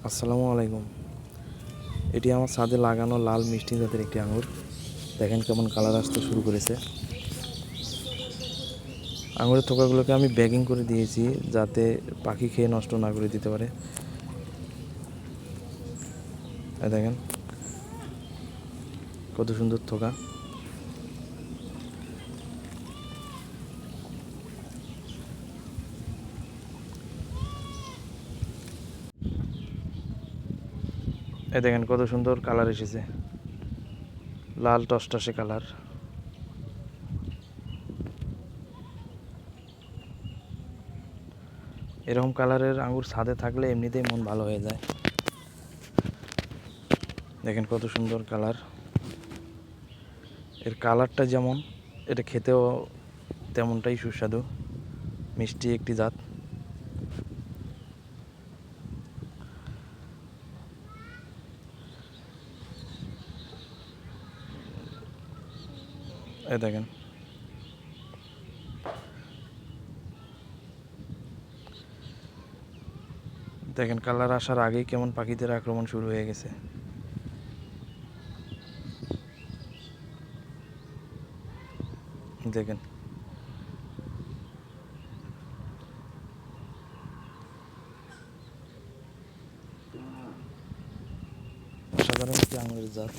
আসসালামু আলাইকুম। এটি আমার ছাদে লাগানো লাল মিষ্টি জাতের একটি আঙুর। দেখেন কেমন কালার আসতে শুরু করেছে। আঙুরের থোকাগুলোকে আমি ব্যাগিং করে দিয়েছি যাতে পাখি খেয়ে নষ্ট না করে দিতে পারে। দেখেন কত সুন্দর থোকা। দেখেন কত সুন্দর কালার এসেছে, লাল টসটসে কালার। এরকম কালারের আঙুর ছাদে থাকলে এমনিতেই মন ভালো হয়ে যায়। দেখেন কত সুন্দর কালার। এর কালারটা যেমন, এটা খেতেও তেমনটাই সুস্বাদু, মিষ্টি একটি জাত। দেখেন দেখেন কালার আসার আগেই কেমন পাখিদের আক্রমণ শুরু হয়ে গেছে। দেখেন অসাধারণ একটি আঙুরের জাত।